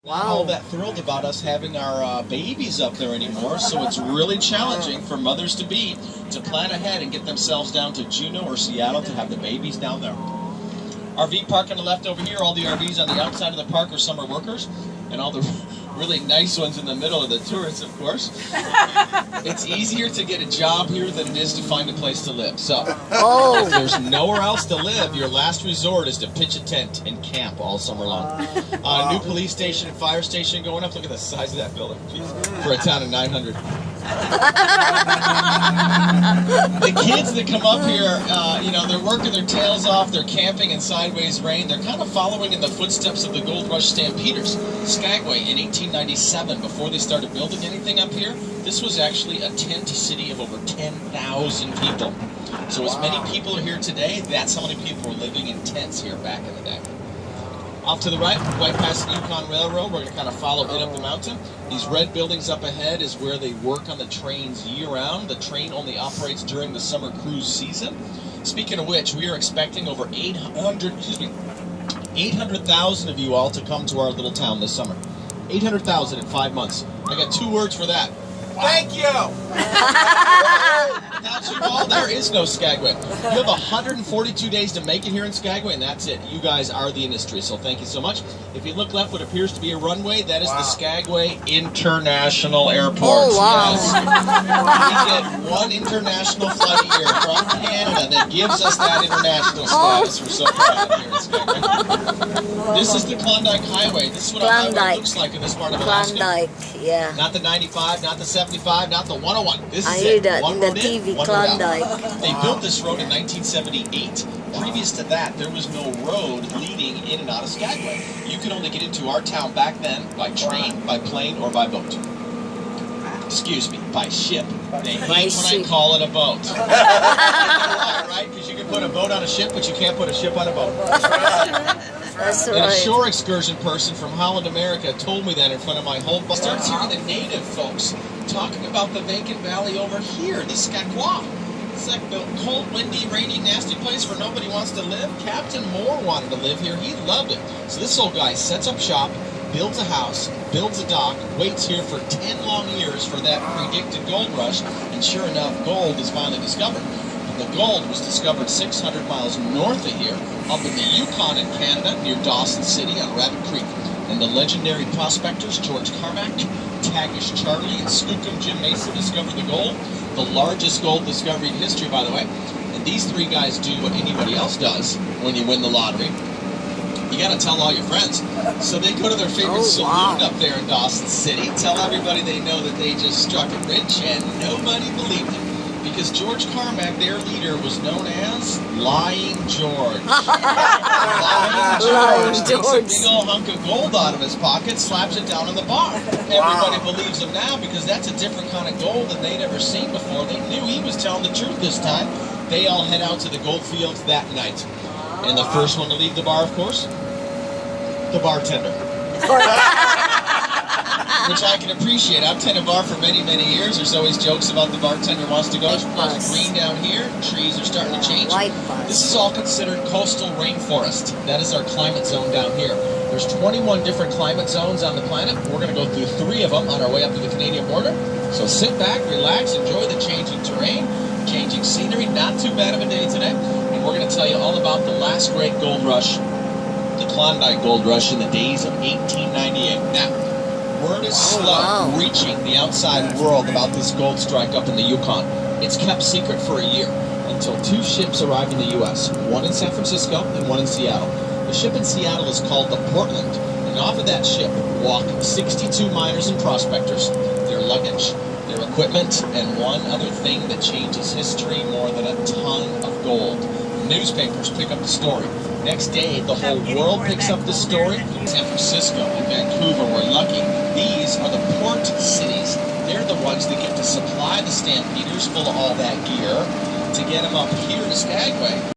Not all that thrilled about us having our babies up there anymore, so it's really challenging for mothers-to-be to plan ahead and get themselves down to Juneau or Seattle to have the babies down there. RV park on the left over here, all the RVs on the outside of the park are summer workers, and all the really nice ones in the middle are the tourists, of course. It's easier to get a job here than it is to find a place to live. So, if there's nowhere else to live, your last resort is to pitch a tent and camp all summer long. New police station and fire station going up. Look at the size of that building. Jeez. For a town of 900. The kids that come up here, they're working their tails off, they're camping in sideways rain. They're kind of following in the footsteps of the Gold Rush stampeders. Skagway in 1897, before they started building anything up here, this was actually a tent city of over 10,000 people. So as many people are here today, that's how many people were living in tents here back in the day. Off to the right past the Yukon Railroad, we're going to kind of follow it up the mountain. These red buildings up ahead is where they work on the trains year-round. The train only operates during the summer cruise season. Speaking of which, we are expecting over 800,000 of you all to come to our little town this summer. 800,000 in 5 months. I got 2 words for that. Thank you! Without you all, there is no Skagway. You have 142 days to make it here in Skagway, and that's it. You guys are the industry, so thank you so much. If you look left, what appears to be a runway, that is the Skagway International Airport. Oh, wow. Yes. We get 1 international flight a year from Canada that gives us that international status. We're so proud of it here in Skagway. This is the Klondike Highway. This is what a highway looks like in this part of Alaska. Klondike, yeah. Not the 95, not the 75, not the 101. This is I hear that one in the road TV, in, one road out. Klondike. They built this road in 1978. Previous to that, there was no road leading in and out of Skagway. You could only get into our town back then by train, by plane, or by boat. Excuse me, by ship. They hate when I call it a boat. Right? Because you can put a boat on a ship, but you can't put a ship on a boat. That's And right. a shore excursion person from Holland, America told me that in front of my whole bus. Starts hearing the native folks talking about the vacant valley over here, the Skagway. It's like the cold, windy, rainy, nasty place where nobody wants to live. Captain Moore wanted to live here. He loved it. So this old guy sets up shop, builds a house, builds a dock, waits here for 10 long years for that predicted gold rush, and sure enough, gold is finally discovered. The gold was discovered 600 miles north of here, up in the Yukon in Canada, near Dawson City on Rabbit Creek. And the legendary prospectors George Carmack, Tagish Charlie, and Skookum Jim Mason discovered the gold. The largest gold discovery in history, by the way. And these 3 guys do what anybody else does when you win the lottery. You gotta tell all your friends. So they go to their favorite saloon up there in Dawson City, tell everybody they know that they just struck it rich, and nobody believed it. Because George Carmack, their leader, was known as Lying George. Lying George takes a big old hunk of gold out of his pocket, slaps it down in the bar. Everybody believes him now because that's a different kind of gold that they'd ever seen before. They knew he was telling the truth this time. They all head out to the gold fields that night. And the first one to leave the bar, of course, the bartender. Which I can appreciate. I've tended a bar for many, many years. There's always jokes about the bartender wants to go. It's green down here. Trees are starting to change. This is all considered coastal rainforest. That is our climate zone down here. There's 21 different climate zones on the planet. We're going to go through 3 of them on our way up to the Canadian border. So sit back, relax, enjoy the changing terrain, changing scenery. Not too bad of a day today. And we're going to tell you all about the last great gold rush, the Klondike Gold Rush in the days of 1898. Now, word is slow reaching the outside world about this gold strike up in the Yukon. It's kept secret for a year until 2 ships arrived in the U.S., one in San Francisco and one in Seattle. The ship in Seattle is called the Portland, and off of that ship walk 62 miners and prospectors, their luggage, their equipment, and one other thing that changes history more than a ton of gold. Newspapers pick up the story. Next day, the whole world picks up the story. San Francisco and Vancouver were lucky. These are the port cities. They're the ones that get to supply the stampeders full of all that gear to get them up here to Skagway.